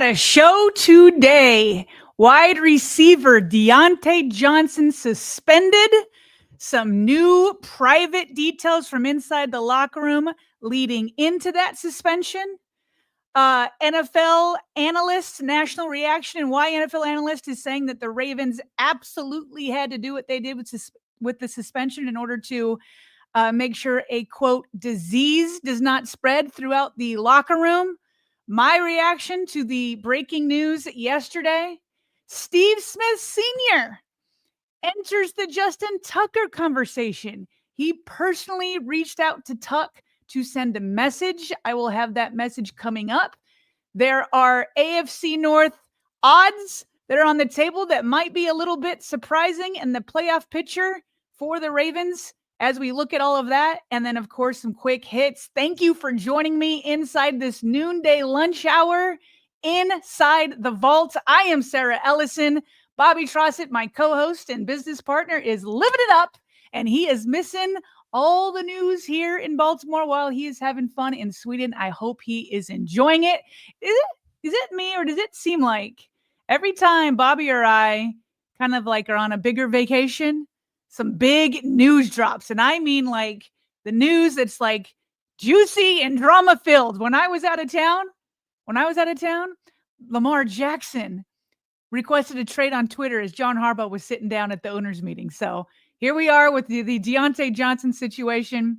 got a show today. Wide receiver Deontae Johnson suspended. Some new private details from inside the locker room leading into that suspension. NFL analysts, national reaction, and why NFL analyst is saying that the Ravens absolutely had to do what they did with the suspension in order to make sure a, quote, disease does not spread throughout the locker room. My reaction to the breaking news yesterday, Steve Smith Sr. enters the Justin Tucker conversation. He personally reached out to Tuck to send a message. I will have that message coming up. There are AFC North odds that are on the table that might be a little bit surprising in the playoff picture for the Ravens as we look at all of that. And then, of course, some quick hits. Thank you for joining me inside this noonday lunch hour inside the vault. I am Sarah Ellison. Bobby Trossett, my co-host and business partner, is living it up, and he is missing all the news here in Baltimore while he is having fun in Sweden. I hope he is enjoying it. Is it me, or does it seem like every time Bobby or I kind of like are on a bigger vacation, some big news drops? And I mean like the news that's like juicy and drama filled. When I was out of town, Lamar Jackson requested a trade on Twitter as John Harbaugh was sitting down at the owners meeting. So here we are with the Deontae Johnson situation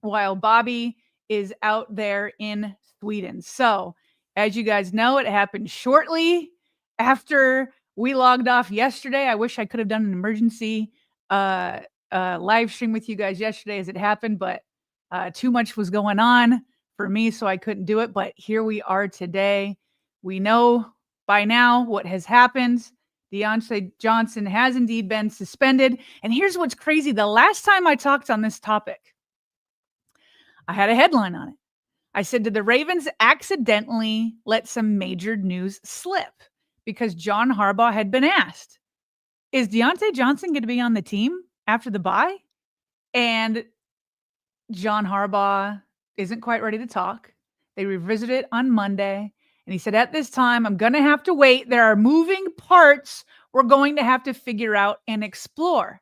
while Bobby is out there in Sweden. So as you guys know, it happened shortly after we logged off yesterday. I wish I could have done an emergency live stream with you guys yesterday as it happened, but too much was going on for me, so I couldn't do it. But here we are today. We know by now what has happened. Deontae Johnson has indeed been suspended. And here's what's crazy. The last time I talked on this topic, I had a headline on it. I said, did the Ravens accidentally let some major news slip? Because John Harbaugh had been asked, is Deontae Johnson going to be on the team after the bye? And John Harbaugh isn't quite ready to talk. They revisited it on Monday. And he said, at this time, I'm going to have to wait. There are moving parts we're going to have to figure out and explore.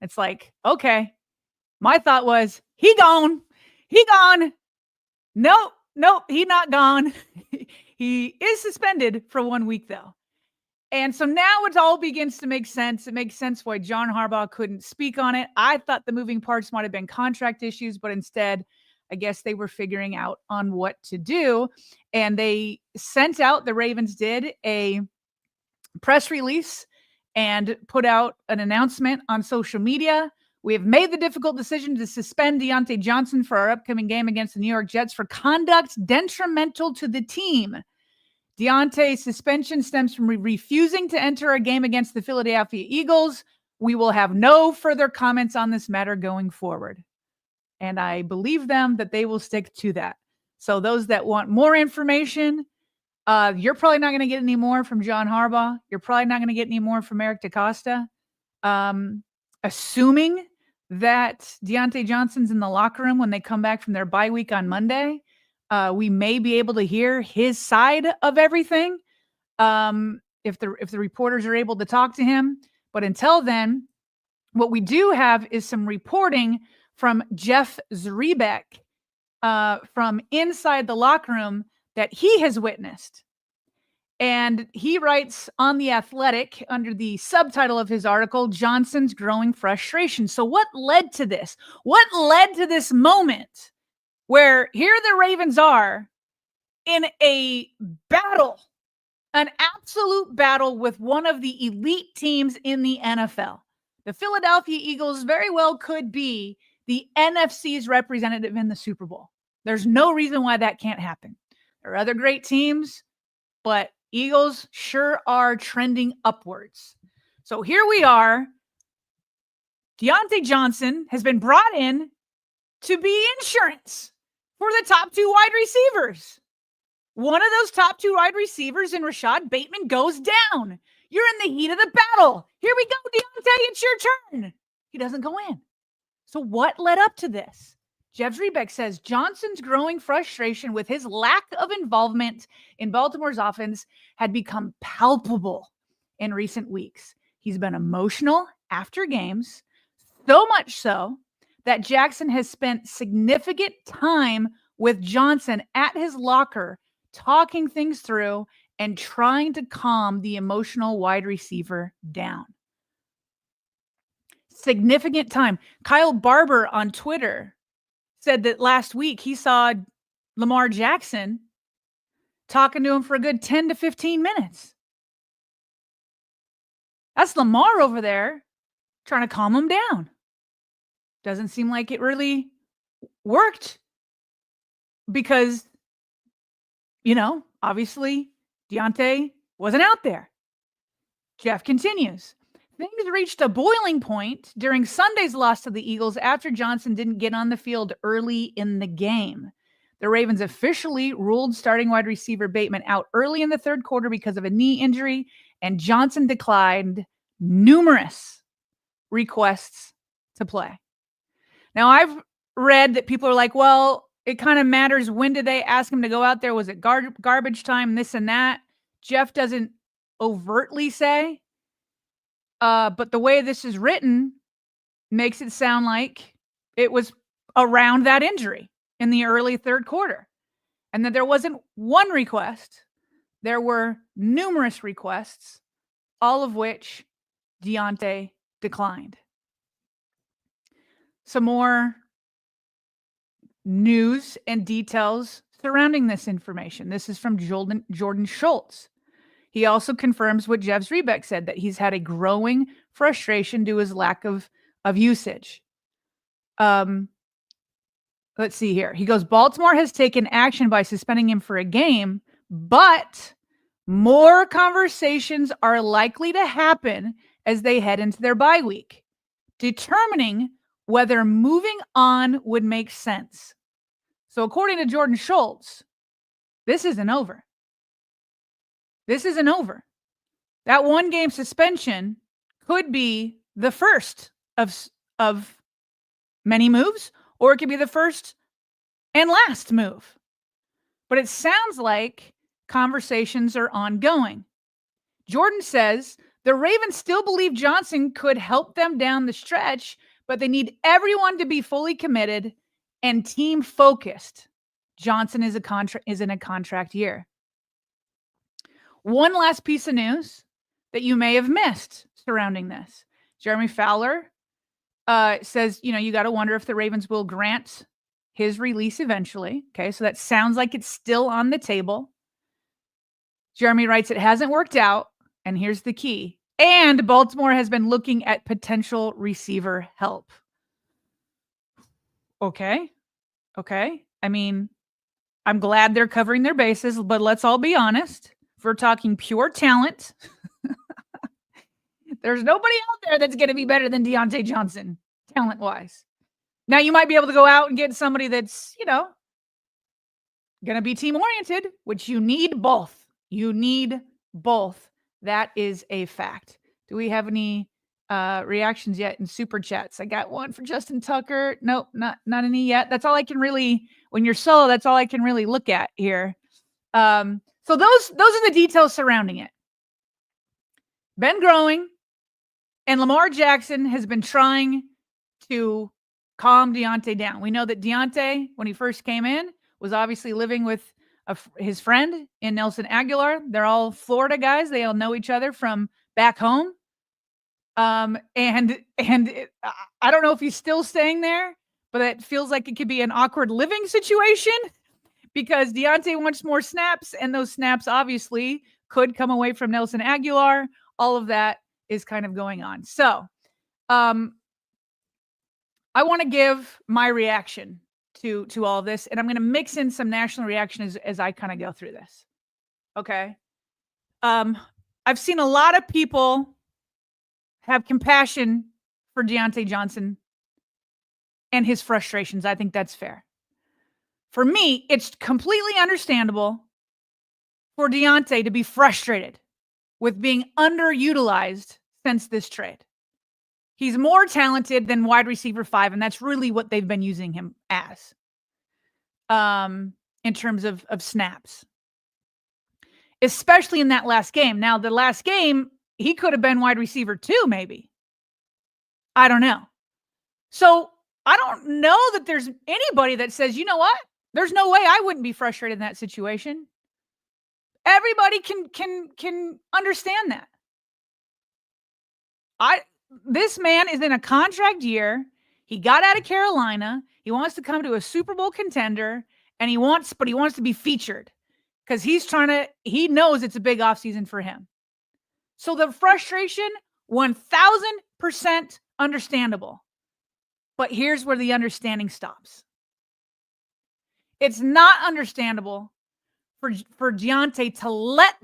It's like, okay. My thought was, he gone. Nope, he not gone. He is suspended for 1 week, though. And so now it all begins to make sense. It makes sense why John Harbaugh couldn't speak on it. I thought the moving parts might have been contract issues, but instead, I guess they were figuring out on what to do. And they sent out, the Ravens did, a press release and put out an announcement on social media. We have made the difficult decision to suspend Deontae Johnson for our upcoming game against the New York Jets for conduct detrimental to the team. Deontae's suspension stems from refusing to enter a game against the Philadelphia Eagles. We will have no further comments on this matter going forward. And I believe them that they will stick to that. So those that want more information, you're probably not going to get any more from John Harbaugh. You're probably not going to get any more from Eric DeCosta. Assuming that Deontae Johnson's in the locker room when they come back from their bye week on Monday, we may be able to hear his side of everything if the reporters are able to talk to him. But until then, what we do have is some reporting from Jeff Zrebiec from inside the locker room that he has witnessed. And he writes on The Athletic under the subtitle of his article, Johnson's Growing Frustration. So what led to this? What led to this moment where here the Ravens are in a battle, an absolute battle with one of the elite teams in the NFL? The Philadelphia Eagles very well could be the NFC's representative in the Super Bowl. There's no reason why that can't happen. There are other great teams, but Eagles sure are trending upwards. So here we are. Deontae Johnson has been brought in to be insurance for the top two wide receivers. One of those top two wide receivers in Rashad Bateman goes down. You're in the heat of the battle. Here we go, Deontae, it's your turn. He doesn't go in. So what led up to this? Jeff Zrebiec says Johnson's growing frustration with his lack of involvement in Baltimore's offense had become palpable in recent weeks. He's been emotional after games, so much so that Jackson has spent significant time with Johnson at his locker, talking things through and trying to calm the emotional wide receiver down. Significant time. Kyle Barber on Twitter said that last week he saw Lamar Jackson talking to him for a good 10 to 15 minutes. That's Lamar over there trying to calm him down. Doesn't seem like it really worked because, obviously Diontae wasn't out there. Jeff continues. Things reached a boiling point during Sunday's loss to the Eagles after Johnson didn't get on the field early in the game. The Ravens officially ruled starting wide receiver Bateman out early in the third quarter because of a knee injury, and Johnson declined numerous requests to play. Now, I've read that people are like, well, it kind of matters. When did they ask him to go out there? Was it garbage time, this and that? Jeff doesn't overtly say. But the way this is written makes it sound like it was around that injury in the early third quarter. And that there wasn't one request. There were numerous requests, all of which Diontae declined. Some more news and details surrounding this information. This is from Jordan Schultz. He also confirms what Jeff Zrebiec said, that he's had a growing frustration due to his lack of usage. Let's see here. He goes, Baltimore has taken action by suspending him for a game, but more conversations are likely to happen as they head into their bye week, determining whether moving on would make sense. So according to Jordan Schultz, this isn't over. This isn't over. That one game suspension could be the first of many moves, or it could be the first and last move. But it sounds like conversations are ongoing. Jordan says the Ravens still believe Johnson could help them down the stretch, but they need everyone to be fully committed and team focused. Johnson is in a contract year. One last piece of news that you may have missed surrounding this. Jeremy Fowler says, you got to wonder if the Ravens will grant his release eventually. Okay, so that sounds like it's still on the table. Jeremy writes, it hasn't worked out, and here's the key. And Baltimore has been looking at potential receiver help. Okay. I mean, I'm glad they're covering their bases, but let's all be honest. If we're talking pure talent, there's nobody out there that's going to be better than Deontae Johnson, talent-wise. Now, you might be able to go out and get somebody that's, going to be team-oriented, which you need both. You need both. That is a fact. Do we have any reactions yet in Super Chats? I got one for Justin Tucker. Nope, not any yet. That's all I can really, when you're solo, that's all I can really look at here. So those are the details surrounding it. Been growing, and Lamar Jackson has been trying to calm Diontae down. We know that Diontae, when he first came in, was obviously living with his friend in Nelson Aguilar. They're all Florida guys. They all know each other from back home. I don't know if he's still staying there, but it feels like it could be an awkward living situation because Diontae wants more snaps, and those snaps obviously could come away from Nelson Aguilar. All of that is kind of going on. So I want to give my reaction to all of this, and I'm going to mix in some national reaction as I kind of go through this. Okay. I've seen a lot of people have compassion for Deontae Johnson and his frustrations. I think that's fair. For me, it's completely understandable for Diontae to be frustrated with being underutilized since this trade. He's more talented than wide receiver 5, and that's really what they've been using him as in terms of snaps, especially in that last game. Now, the last game, he could have been wide receiver 2, maybe. I don't know. So I don't know that there's anybody that says, you know what? There's no way I wouldn't be frustrated in that situation. Everybody can understand that. This man is in a contract year. He got out of Carolina. He wants to come to a Super Bowl contender, and he wants to be featured because he knows it's a big offseason for him. So the frustration, 1,000% understandable. But here's where the understanding stops. It's not understandable for Diontae to let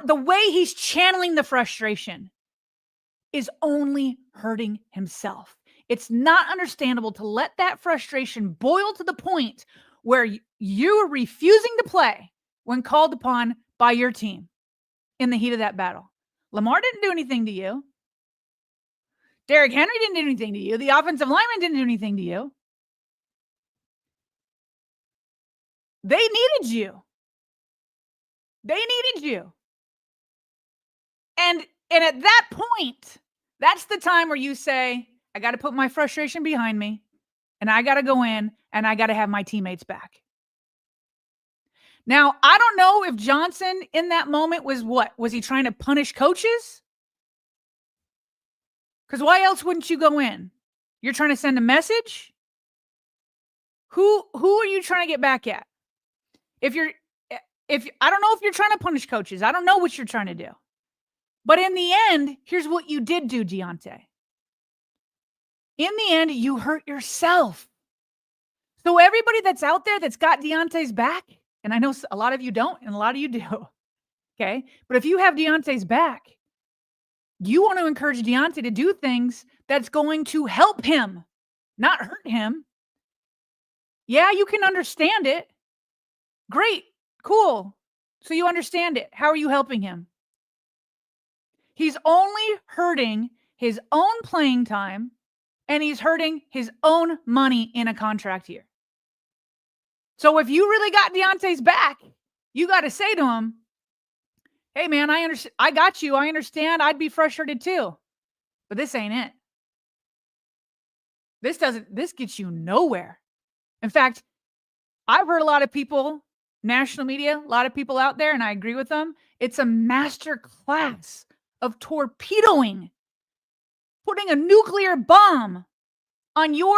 the way he's channeling the frustration is only hurting himself. It's not understandable to let that frustration boil to the point where you are refusing to play when called upon by your team in the heat of that battle. Lamar didn't do anything to you. Derrick Henry didn't do anything to you. The offensive lineman didn't do anything to you. They needed you. They needed you. And at that point, that's the time where you say, I got to put my frustration behind me, and I got to go in, and I got to have my teammates back. Now, I don't know if Johnson in that moment was what? Was he trying to punish coaches? Because why else wouldn't you go in? You're trying to send a message? Who are you trying to get back at? I don't know if you're trying to punish coaches. I don't know what you're trying to do. But in the end, here's what you did do, Diontae. In the end, you hurt yourself. So everybody that's out there that's got Diontae's back, and I know a lot of you don't, and a lot of you do, okay? But if you have Diontae's back, you want to encourage Diontae to do things that's going to help him, not hurt him. Yeah, you can understand it. Great, cool. So you understand it. How are you helping him? He's only hurting his own playing time, and he's hurting his own money in a contract year. So if you really got Diontae's back, you got to say to him, hey, man, I got you. I understand. I'd be frustrated too. But this ain't it. This gets you nowhere. In fact, I've heard a lot of people, national media, a lot of people out there, and I agree with them. It's a master class of torpedoing, putting a nuclear bomb on your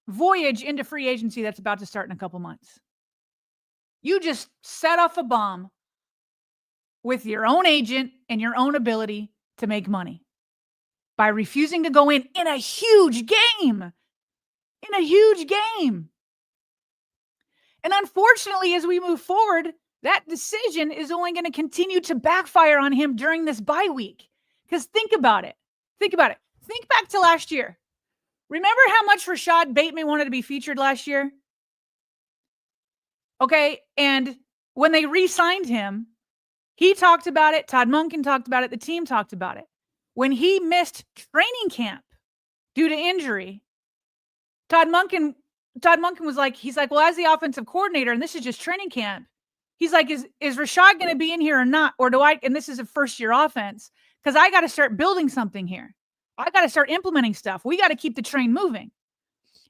voyage into free agency that's about to start in a couple months. You just set off a bomb with your own agent and your own ability to make money by refusing to go in a huge game. In a huge game. And unfortunately, as we move forward, that decision is only going to continue to backfire on him during this bye week. Because think about it. Think about it. Think back to last year. Remember how much Rashad Bateman wanted to be featured last year? Okay, and when they re-signed him, he talked about it. Todd Monken talked about it. The team talked about it. When he missed training camp due to injury, Todd Monken was like, he's like, well, as the offensive coordinator, and this is just training camp, he's like, is Rashad going to be in here or not? Or and this is a first-year offense, because I got to start building something here. I got to start implementing stuff. We got to keep the train moving.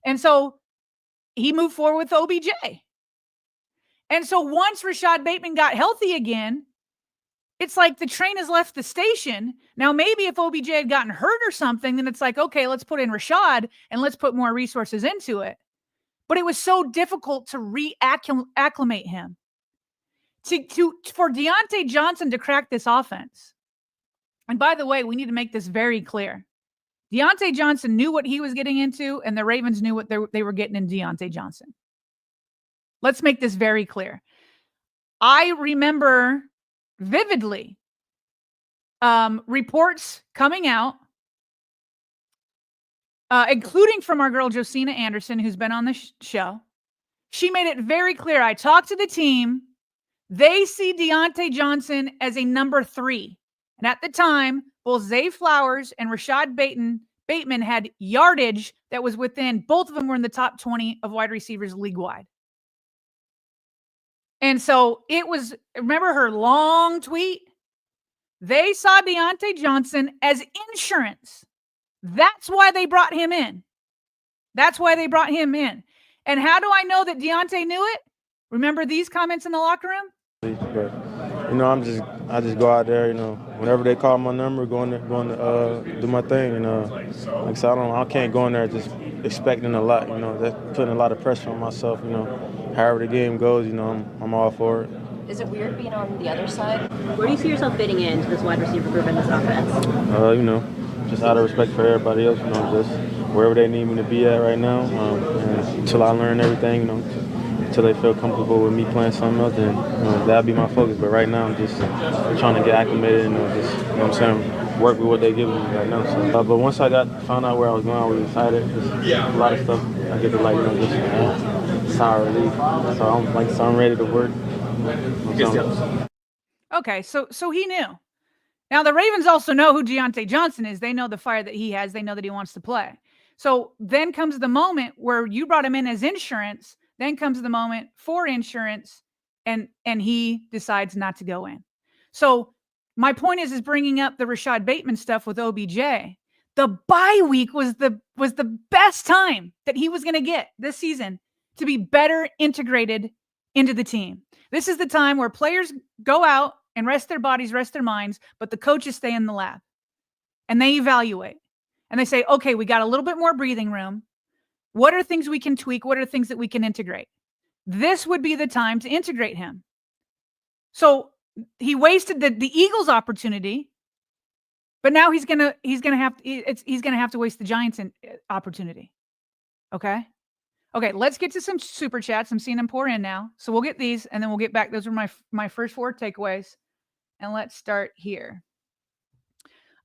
And so he moved forward with OBJ. And so once Rashad Bateman got healthy again, it's like the train has left the station. Now, maybe if OBJ had gotten hurt or something, then it's like, okay, let's put in Rashad and let's put more resources into it. But it was so difficult to reacclimate him. For Deontae Johnson to crack this offense. And by the way, we need to make this very clear. Deontae Johnson knew what he was getting into, and the Ravens knew what they were getting in Deontae Johnson. Let's make this very clear. I remember vividly reports coming out, including from our girl Josina Anderson, who's been on the show. She made it very clear. I talked to the team. They see Deontae Johnson as a number 3. And at the time, both Zay Flowers and Rashad Bateman had yardage that was within, both of them were in the top 20 of wide receivers league-wide. And so it was, remember her long tweet? They saw Deontae Johnson as insurance. That's why they brought him in. That's why they brought him in. And how do I know that Diontae knew it? Remember these comments in the locker room? But, I just go out there, whenever they call my number, going to do my thing. Like I said, I can't go in there just expecting a lot. That's putting a lot of pressure on myself. However the game goes, I'm all for it. Is it weird being on the other side? Where do you see yourself fitting into this wide receiver group in this offense? Just out of respect for everybody else, just wherever they need me to be at right now, and until I learn everything, until they feel comfortable with me playing something else, then that'll be my focus. But right now, I'm just trying to get acclimated and work with what they give me right now. So, but once I found out where I was going, I was excited. Just a lot of stuff I get to just sigh of relief. So I'm ready to work. Okay, so he knew. Now the Ravens also know who Deontae Johnson is. They know the fire that he has. They know that he wants to play. So then comes the moment where you brought him in as insurance. Then comes the moment for insurance, and he decides not to go in. So my point is bringing up the Rashad Bateman stuff with OBJ. The bye week was the best time that he was going to get this season to be better integrated into the team. This is the time where players go out and rest their bodies, rest their minds, but the coaches stay in the lab and they evaluate and they say, okay, we got a little bit more breathing room. What are things we can tweak? What are things that we can integrate? This would be the time to integrate him. So he wasted the Eagles' opportunity, but now he's gonna have to waste the Giants' opportunity. Okay. Let's get to some super chats. I'm seeing them pour in now. So we'll get these and then we'll get back. Those are my first 4 takeaways. And let's start here.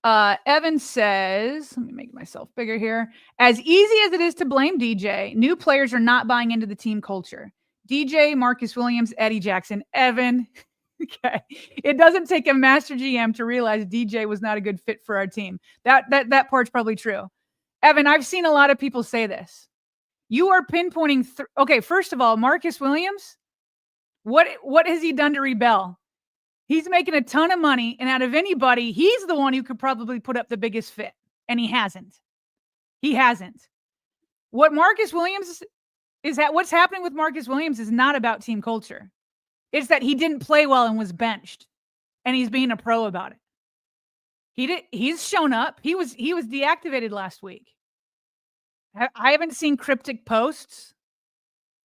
Evan says, let me make myself bigger here. As easy as it is to blame DJ, new players are not buying into the team culture. DJ, Marcus Williams, Eddie Jackson, Evan. Okay. It doesn't take a master GM to realize DJ was not a good fit for our team. That part's probably true. Evan, I've seen a lot of people say this. You are pinpointing. Okay, first of all, Marcus Williams, what has he done to rebel? He's making a ton of money, and out of anybody, he's the one who could probably put up the biggest fit, and he hasn't. He hasn't. What Marcus Williams is that what's happening with Marcus Williams is not about team culture. It's that he didn't play well and was benched, and he's being a pro about it. He's shown up. He was deactivated last week. I haven't seen cryptic posts.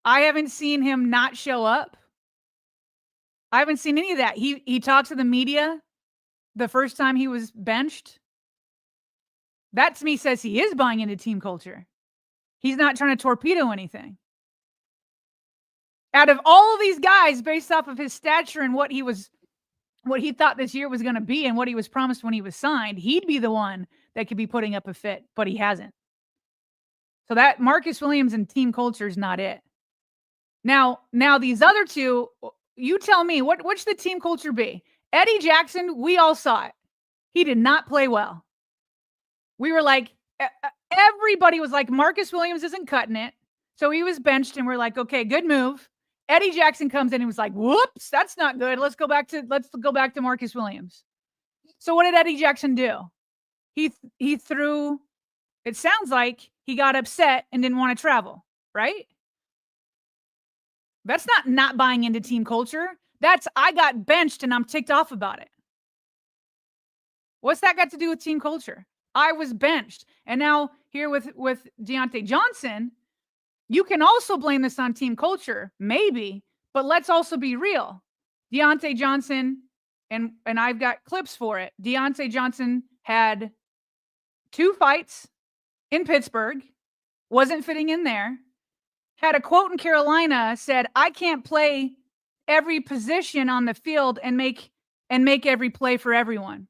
I haven't seen him not show up. I haven't seen any of that. He talked to the media the first time he was benched. That to me says he is buying into team culture. He's not trying to torpedo anything. Out of all of these guys, based off of his stature and what he thought this year was going to be and what he was promised when he was signed, he'd be the one that could be putting up a fit, but he hasn't. So that Marcus Williams and team culture is not it. Now these other two, you tell me, what should the team culture be? Eddie Jackson, we all saw it. He did not play well. We were like, everybody was like, Marcus Williams isn't cutting it. So he was benched and we're like, okay, good move. Eddie Jackson comes in and was like, whoops, that's not good. Let's go back to Marcus Williams. So what did Eddie Jackson do? He threw, it sounds like he got upset and didn't want to travel, right? That's not buying into team culture. That's, I got benched and I'm ticked off about it. What's that got to do with team culture? I was benched. And now here with Deontae Johnson, you can also blame this on team culture, maybe, but let's also be real. Deontae Johnson, and I've got clips for it. Deontae Johnson had 2 fights in Pittsburgh, wasn't fitting in there. Had a quote in Carolina, said, I can't play every position on the field and make every play for everyone.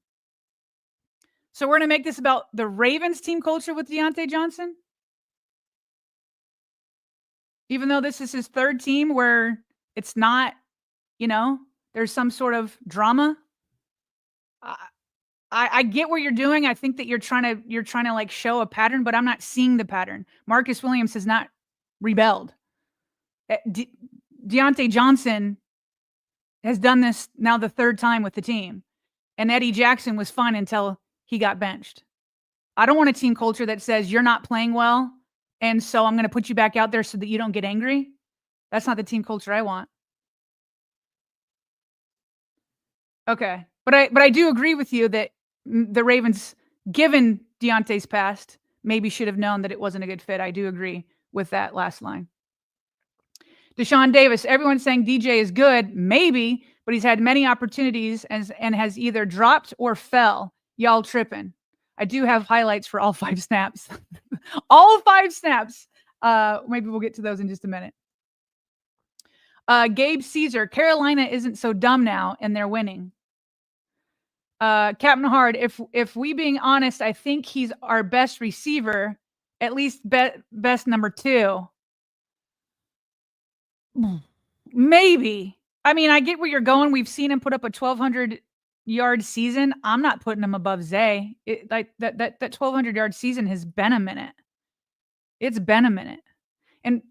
So we're going to make this about the Ravens team culture with Deontae Johnson. Even though this is his 3rd team where it's not, there's some sort of drama. I get what you're doing. I think that you're trying to like show a pattern, but I'm not seeing the pattern. Marcus Williams has not rebelled. Deontae Johnson has done this now the third time with the team. And Eddie Jackson was fine until he got benched. I don't want a team culture that says you're not playing well, and so I'm going to put you back out there so that you don't get angry. That's not the team culture I want. Okay. But I do agree with you that the Ravens, given Deontae's past, maybe should have known that it wasn't a good fit. I do agree with that last line. Deshaun Davis, everyone's saying DJ is good. Maybe, but he's had many opportunities and has either dropped or fell. Y'all tripping. I do have highlights for all 5 snaps. All 5 snaps. Maybe we'll get to those in just a minute. Gabe Caesar, Carolina isn't so dumb now, and they're winning. Captain Hard, if we being honest, I think he's our best receiver, at least best number 2. Maybe. I mean, I get where you're going. We've seen him put up a 1,200-yard season. I'm not putting him above Zay. Like that 1,200-yard season has been a minute. It's been a minute, and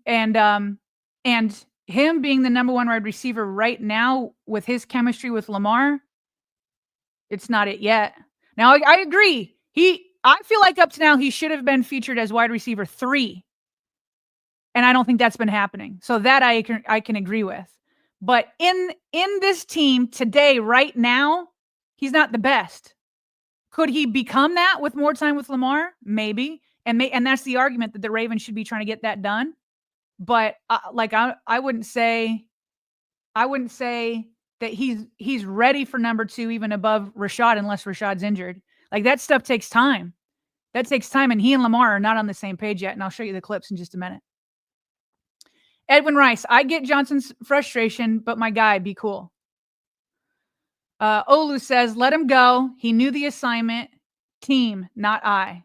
him being the number 1 wide receiver right now with his chemistry with Lamar, it's not it yet. Now I agree. I feel like up to now he should have been featured as wide receiver 3. And I don't think that's been happening. So that I can agree with. But in this team today, right now, he's not the best. Could he become that with more time with Lamar? Maybe. And that's the argument that the Ravens should be trying to get that done. But I wouldn't say that he's ready for number 2 even above Rashad unless Rashad's injured. Like that stuff takes time. That takes time, and he and Lamar are not on the same page yet. And I'll show you the clips in just a minute. Edwin Rice, I get Johnson's frustration, but my guy, be cool. Olu says, let him go. He knew the assignment. Team, not I.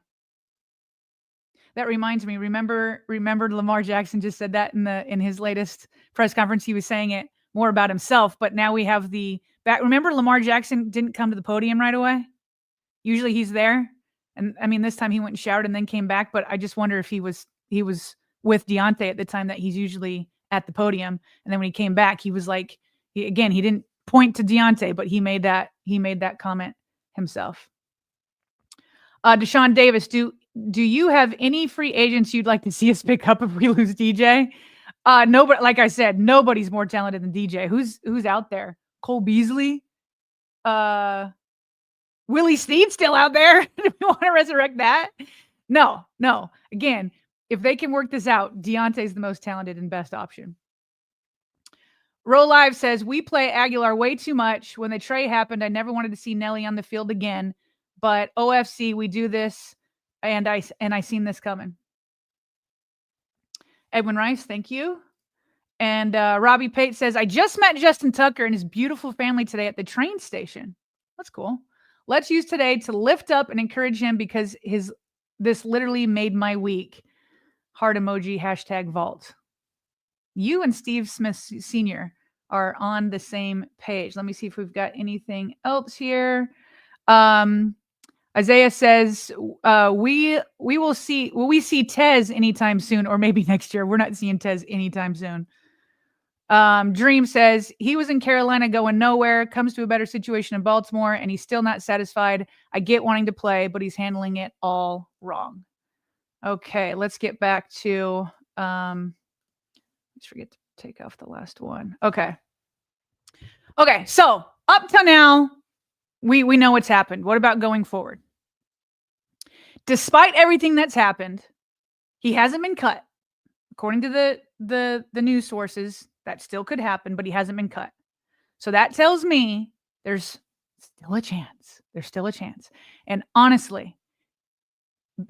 That reminds me, remember Lamar Jackson just said that in his latest press conference. He was saying it more about himself, but now we have the back. Remember Lamar Jackson didn't come to the podium right away? Usually he's there. And I mean, this time he went and shouted and then came back, but I just wonder if he was with Diontae at the time that he's usually at the podium. And then when he came back, he was like, he didn't point to Diontae, but he made that comment himself. Deshaun Davis, do you have any free agents you'd like to see us pick up if we lose DJ? Nobody, like I said, nobody's more talented than DJ. Who's out there? Cole Beasley? Willie Snead still out there? Do we want to resurrect that? No. Again, if they can work this out, Deontae's the most talented and best option. Roll Live says, we play Aguilar way too much. When the trade happened, I never wanted to see Nelly on the field again. But OFC, we do this, and I seen this coming. Edwin Rice, thank you. And Robbie Pate says, I just met Justin Tucker and his beautiful family today at the train station. That's cool. Let's use today to lift up and encourage him because this literally made my week. Heart emoji, #vault. You and Steve Smith Sr. are on the same page. Let me see if we've got anything else here. Isaiah says, will we see Tez anytime soon or maybe next year? We're not seeing Tez anytime soon. Dream says, he was in Carolina going nowhere, comes to a better situation in Baltimore, and he's still not satisfied. I get wanting to play, but he's handling it all wrong. Okay, let's get back to, let's forget to take off the last one. Okay, so up to now, we know what's happened. What about going forward? Despite everything that's happened, he hasn't been cut. According to the news sources, that still could happen, but he hasn't been cut. So that tells me there's still a chance. There's still a chance. And honestly,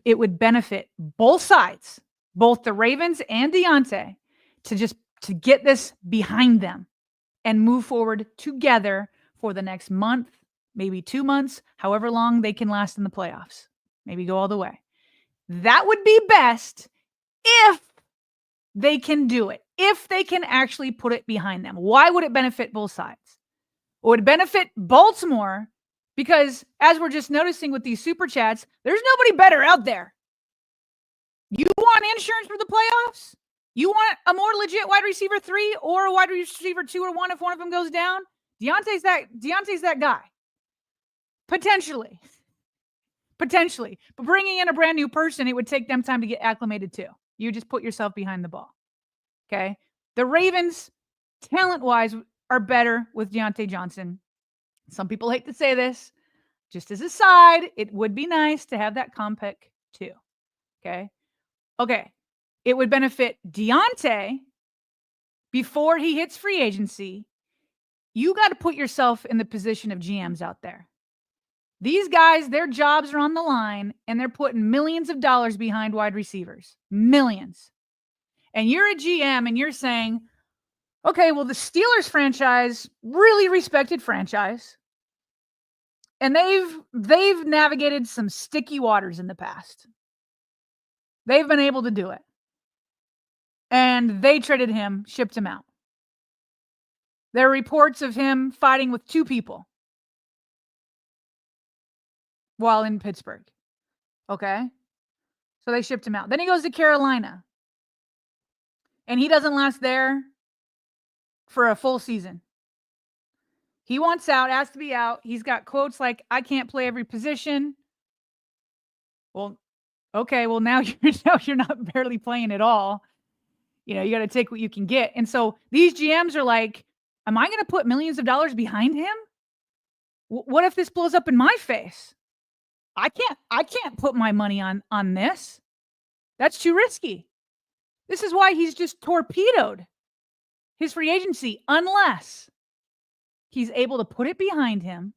it would benefit both sides, both the Ravens and Diontae, to get this behind them and move forward together for the next month, maybe 2 months, however long they can last in the playoffs. Maybe go all the way. That would be best if they can do it, if they can actually put it behind them. Why would it benefit both sides? It would benefit Baltimore Because as we're just noticing with these super chats, there's nobody better out there. You want insurance for the playoffs? You want a more legit wide receiver 3 or a wide receiver 2 or 1 if one of them goes down? Deontae's that guy. Potentially. But bringing in a brand new person, it would take them time to get acclimated too. You just put yourself behind the ball. Okay? The Ravens, talent-wise, are better with Deontae Johnson. Some people hate to say this. Just as a side, it would be nice to have that comp pick too. Okay? Okay. It would benefit Diontae before he hits free agency. You got to put yourself in the position of GMs out there. These guys, their jobs are on the line, and they're putting millions of dollars behind wide receivers. Millions. And you're a GM, and you're saying, okay, well, the Steelers franchise, really respected franchise, and they've navigated some sticky waters in the past. They've been able to do it. And they traded him, shipped him out. There are reports of him fighting with 2 people while in Pittsburgh. Okay? So they shipped him out. Then he goes to Carolina. And he doesn't last there for a full season. He wants out, has to be out. He's got quotes like, I can't play every position. Well, okay, well, now you're not barely playing at all. You know, you got to take what you can get. And so these GMs are like, am I going to put millions of dollars behind him? What if this blows up in my face? I can't put my money on this. That's too risky. This is why he's just torpedoed his free agency, unless he's able to put it behind him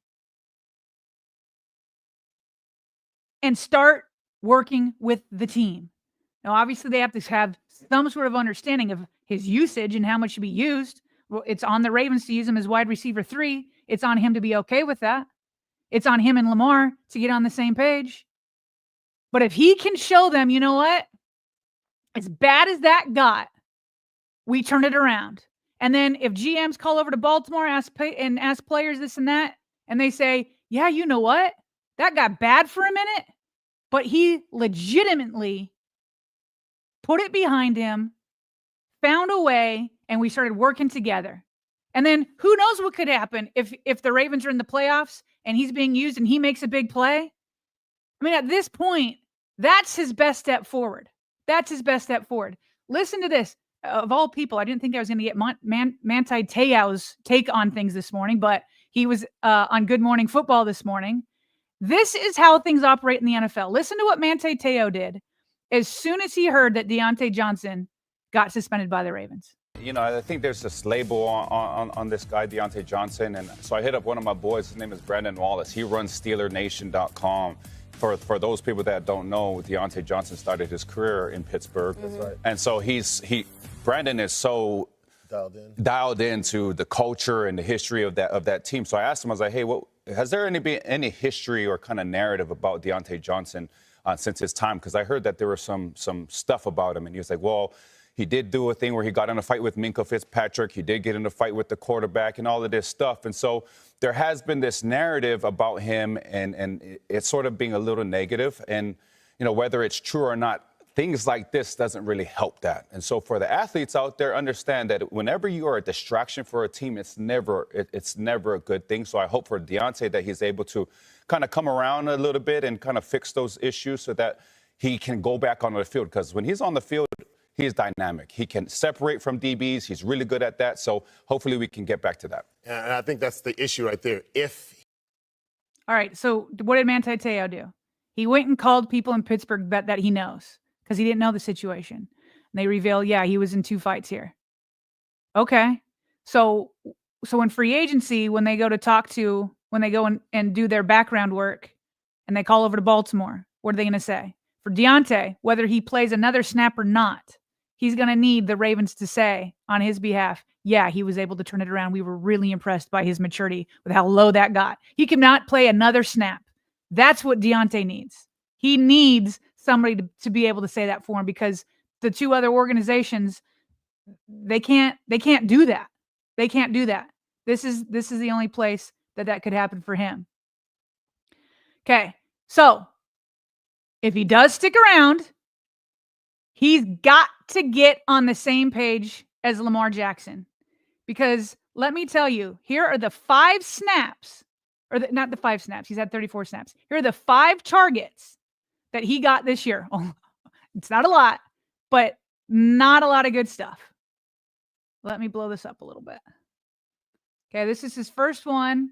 and start working with the team. Now, obviously, they have to have some sort of understanding of his usage and how much should be used. Well, it's on the Ravens to use him as wide receiver 3. It's on him to be okay with that. It's on him and Lamar to get on the same page. But if he can show them, you know what? As bad as that got, we turn it around. And then if GMs call over to Baltimore ask players this and that, and they say, yeah, you know what? That got bad for a minute, but he legitimately put it behind him, found a way, and we started working together. And then who knows what could happen if the Ravens are in the playoffs and he's being used and he makes a big play. I mean, at this point, that's his best step forward. That's his best step forward. Listen to this. Of all people, I didn't think I was going to get Manti Te'o's take on things this morning, but he was on Good Morning Football this morning. This is how things operate in the NFL. Listen to what Manti Te'o did as soon as he heard that Deontae Johnson got suspended by the Ravens. You know, I think there's this label on this guy, Deontae Johnson. And so I hit up one of my boys. His name is Brandon Wallace. He runs SteelerNation.com. For those people that don't know, Deontae Johnson started his career in Pittsburgh. That's right. And so Brandon is so dialed into the culture and the history of that team. So I asked him, I was like, hey, has there been any history or kind of narrative about Deontae Johnson since his time? Because I heard that there was some stuff about him. And he was like, well, he did do a thing where he got in a fight with Minkah Fitzpatrick. He did get in a fight with the quarterback and all of this stuff. And so there has been this narrative about him, and it's sort of being a little negative. And, you know, whether it's true or not, things like this doesn't really help that. And so for the athletes out there, understand that whenever you are a distraction for a team, it's never a good thing. So I hope for Diontae that he's able to kind of come around a little bit and kind of fix those issues so that he can go back on the field. Because when he's on the field, he is dynamic. He can separate from DBs. He's really good at that. So hopefully we can get back to that. And I think that's the issue right there. All right, so what did Manti Te'o do? He went and called people in Pittsburgh that he knows because he didn't know the situation. And they reveal, yeah, he was in 2 fights here. Okay. So in free agency, when they go and do their background work and they call over to Baltimore, what are they going to say? For Diontae, whether he plays another snap or not, he's going to need the Ravens to say on his behalf, yeah, he was able to turn it around. We were really impressed by his maturity with how low that got. He cannot play another snap. That's what Diontae needs. He needs somebody to be able to say that for him, because the 2 other organizations, they can't do that. They can't do that. This is the only place that could happen for him. Okay. So if he does stick around, he's got to get on the same page as Lamar Jackson. Because let me tell you, here are the 5 snaps, not the 5 snaps. He's had 34 snaps. Here are the 5 targets that he got this year. Oh, it's not a lot, but not a lot of good stuff. Let me blow this up a little bit. Okay, this is his first one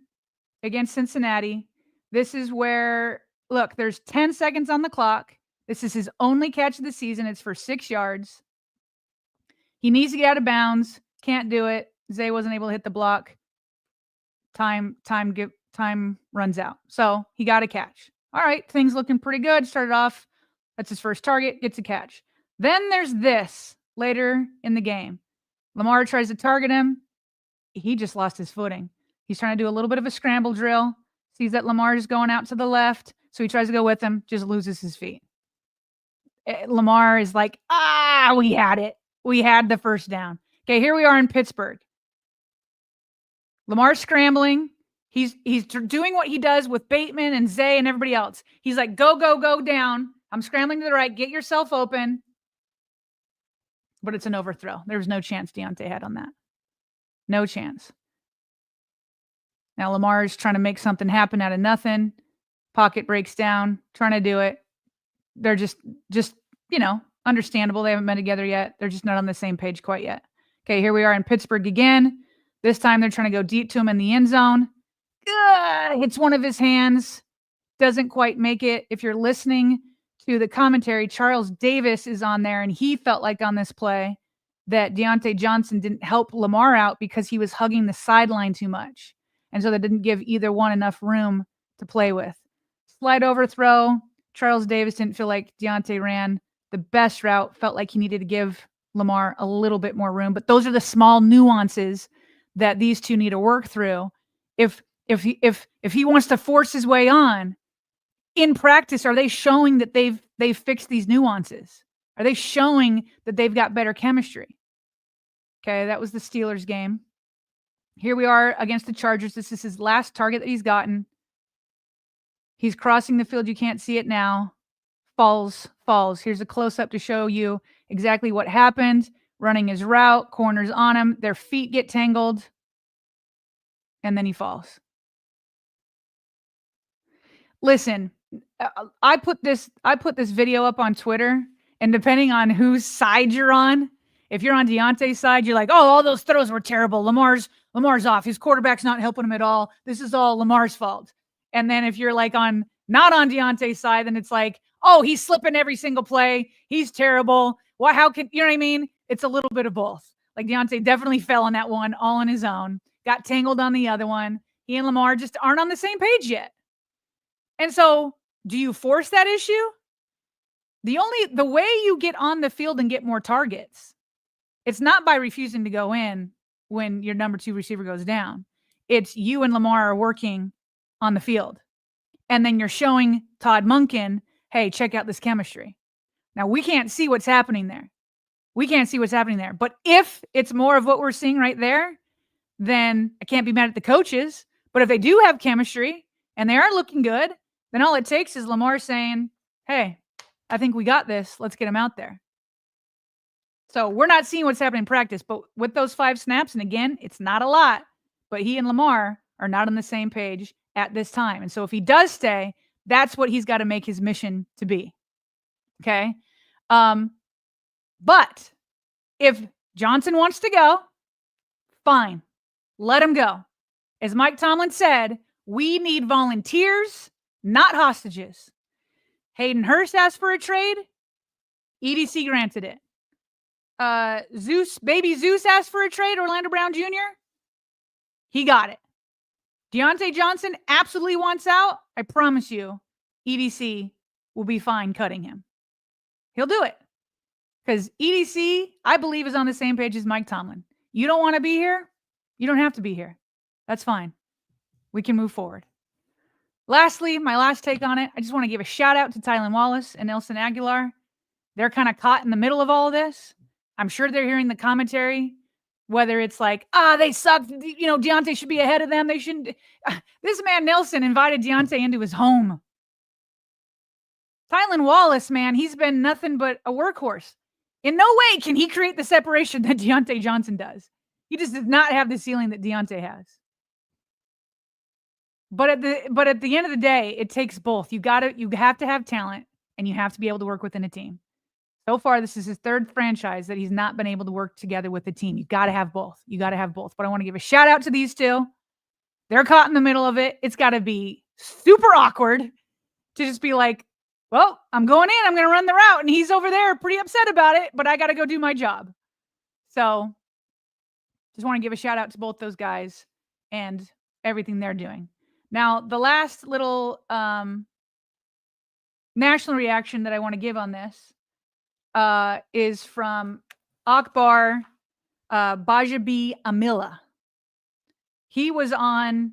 against Cincinnati. This is where, look, there's 10 seconds on the clock. This is his only catch of the season. It's for 6 yards. He needs to get out of bounds. Can't do it. Zay wasn't able to hit the block. Time runs out. So he got a catch. All right, things looking pretty good. Started off. That's his first target. Gets a catch. Then there's this later in the game. Lamar tries to target him. He just lost his footing. He's trying to do a little bit of a scramble drill. Sees that Lamar is going out to the left. So he tries to go with him. Just loses his feet. Lamar is like, we had it. We had the first down. Okay, here we are in Pittsburgh. Lamar's scrambling. He's doing what he does with Bateman and Zay and everybody else. He's like, go down. I'm scrambling to the right. Get yourself open. But it's an overthrow. There was no chance Diontae had on that. No chance. Now Lamar's trying to make something happen out of nothing. Pocket breaks down. Trying to do it. They're just understandable. They haven't been together yet. They're just not on the same page quite yet. Okay, here we are in Pittsburgh again. This time they're trying to go deep to him in the end zone. Hits one of his hands. Doesn't quite make it. If you're listening to the commentary, Charles Davis is on there, and he felt like on this play that Deontae Johnson didn't help Lamar out because he was hugging the sideline too much. And so that didn't give either one enough room to play with. Slide overthrow. Charles Davis didn't feel like Diontae ran the best route, felt like he needed to give Lamar a little bit more room. But those are the small nuances that these two need to work through. If he wants to force his way on, in practice, are they showing that they've fixed these nuances? Are they showing that they've got better chemistry? Okay, that was the Steelers game. Here we are against the Chargers. This is his last target that he's gotten. He's crossing the field. You can't see it now. Falls. Here's a close-up to show you exactly what happened. Running his route, corners on him. Their feet get tangled. And then he falls. Listen, I put this video up on Twitter, and depending on whose side you're on, if you're on Deontae's side, you're like, oh, all those throws were terrible. Lamar's off. His quarterback's not helping him at all. This is all Lamar's fault. And then if you're like not on Deontae's side, then it's like, oh, he's slipping every single play. He's terrible. You know what I mean? It's a little bit of both. Like Deontae definitely fell on that one all on his own, got tangled on the other one. He and Lamar just aren't on the same page yet. And so do you force that issue? The way you get on the field and get more targets, it's not by refusing to go in when your number 2 receiver goes down. It's you and Lamar are working on the field. And then you're showing Todd Monken, hey, check out this chemistry. Now, we can't see what's happening there. But if it's more of what we're seeing right there, then I can't be mad at the coaches. But if they do have chemistry and they are looking good, then all it takes is Lamar saying, hey, I think we got this. Let's get him out there. So we're not seeing what's happening in practice, but with those 5 snaps, and again, it's not a lot, but he and Lamar are not on the same page at this time. And so if he does stay, that's what he's got to make his mission to be. Okay. But if Johnson wants to go, fine, let him go. As Mike Tomlin said, we need volunteers, not hostages. Hayden Hurst asked for a trade. EDC granted it. Baby Zeus asked for a trade. Orlando Brown Jr. He got it. Deontae Johnson absolutely wants out. I promise you, EDC will be fine cutting him. He'll do it. Because EDC, I believe, is on the same page as Mike Tomlin. You don't want to be here? You don't have to be here. That's fine. We can move forward. Lastly, my last take on it, I just want to give a shout out to Tylan Wallace and Nelson Aguilar. They're kind of caught in the middle of all of this. I'm sure they're hearing the commentary, whether it's like, they suck. Deontae should be ahead of them. They shouldn't. This man, Nelson, invited Deontae into his home Tylan Wallace, man, he's been nothing but a workhorse. In no way can he create the separation that Deontae Johnson does. He just does not have the ceiling that Deontae has. But at the end of the day, it takes both. You have to have talent, and you have to be able to work within a team. So far, this is his third franchise that he's not been able to work together with a team. You got to have both. You got to have both. But I want to give a shout out to these two. They're caught in the middle of it. It's got to be super awkward to just be like, well, I'm going in. I'm going to run the route. And he's over there pretty upset about it, but I got to go do my job. So just want to give a shout out to both those guys and everything they're doing. Now, the last little national reaction that I want to give on this is from Akbar Bajabi Amila. He was on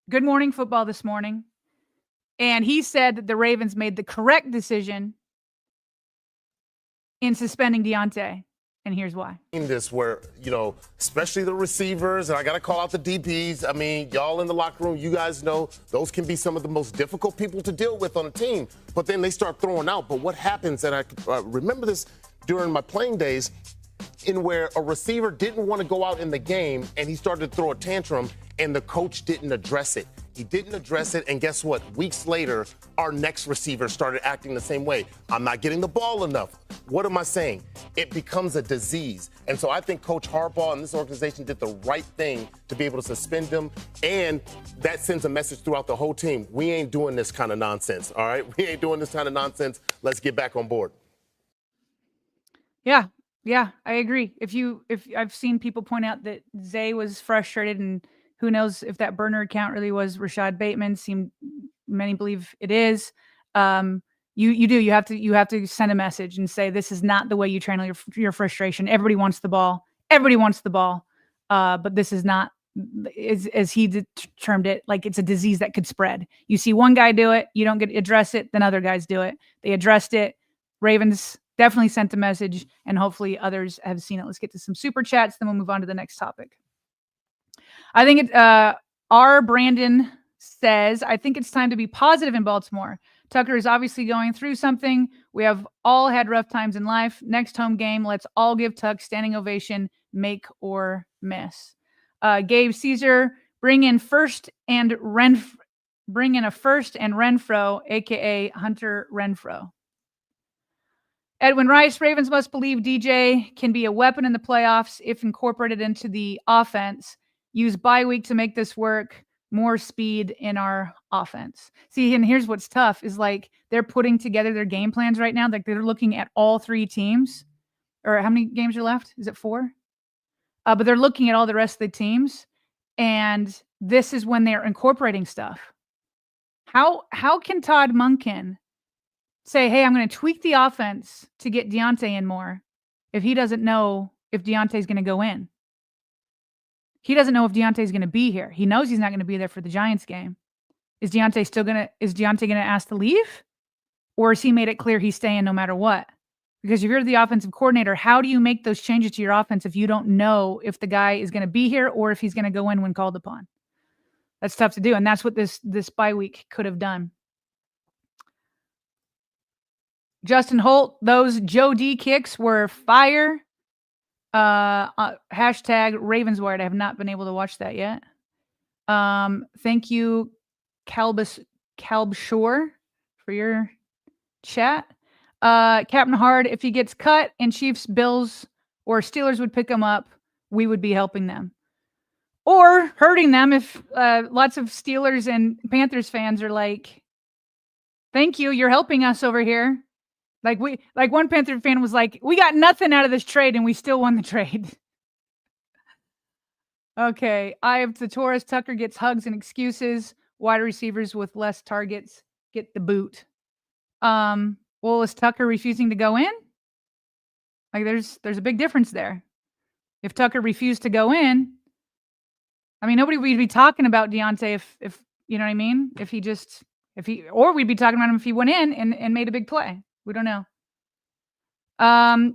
Good Morning Football this morning, and he said that the Ravens made the correct decision in suspending Diontae. And here's why. In this where, especially the receivers, and I got to call out the DBs. I mean, y'all in the locker room, you guys know those can be some of the most difficult people to deal with on a team. But then they start throwing out. But what happens, and I remember this during my playing days, in where a receiver didn't want to go out in the game, and he started to throw a tantrum, and the coach didn't address it. He didn't address it, and guess what? Weeks later, our next receiver started acting the same way. I'm not getting the ball enough. What am I saying? It becomes a disease. And so I think Coach Harbaugh and this organization did the right thing to be able to suspend him, and that sends a message throughout the whole team. We ain't doing this kind of nonsense, all right? We ain't doing this kind of nonsense. Let's get back on board. Yeah, I agree. If I've seen people point out that Zay was frustrated, and who knows if that burner account really was Rashad Bateman. Many believe it is. You have to send a message and say, this is not the way you channel your frustration. Everybody wants the ball. But this is not, as he termed it, like it's a disease that could spread. You see one guy do it, you don't get to address it, then other guys do it. They addressed it. Ravens definitely sent a message, and hopefully others have seen it. Let's get to some super chats, then we'll move on to the next topic. I think our Brandon says, I think it's time to be positive in Baltimore. Tucker is obviously going through something. We have all had rough times in life. Next home game, let's all give Tuck standing ovation, make or miss. Gabe Caesar, bring in a first and Renfro, aka Hunter Renfro. Edwin Rice, Ravens must believe DJ can be a weapon in the playoffs if incorporated into the offense. Use bye week to make this work. More speed in our offense. See, and here's what's tough is like they're putting together their game plans right now. Like they're looking at all three teams. Or how many games are left? Is it 4? But they're looking at all the rest of the teams. And this is when they're incorporating stuff. How can Todd Monken say, hey, I'm going to tweak the offense to get Diontae in more if he doesn't know if Deontae's going to go in? He doesn't know if Deontae's going to be here. He knows he's not going to be there for the Giants game. Is Deontae going to ask to leave? Or has he made it clear he's staying no matter what? Because if you're the offensive coordinator, how do you make those changes to your offense if you don't know if the guy is going to be here or if he's going to go in when called upon? That's tough to do. And that's what this bye week could have done. Justin Holt, those Joe D kicks were fire. Hashtag Ravenswired. I have not been able to watch that yet. Thank you, Calbshore, for your chat. Captain Hard, if he gets cut and Chiefs, Bills, or Steelers would pick him up, we would be helping them. Or hurting them if lots of Steelers and Panthers fans are like, thank you, you're helping us over here. Like one Panther fan was like, we got nothing out of this trade and we still won the trade. Okay. I have the Taurus. Tucker gets hugs and excuses. Wide receivers with less targets get the boot. Well, is Tucker refusing to go in? Like there's a big difference there. If Tucker refused to go in, I mean, nobody would be talking about Diontae if you know what I mean? Or we'd be talking about him if he went in and made a big play. We don't know.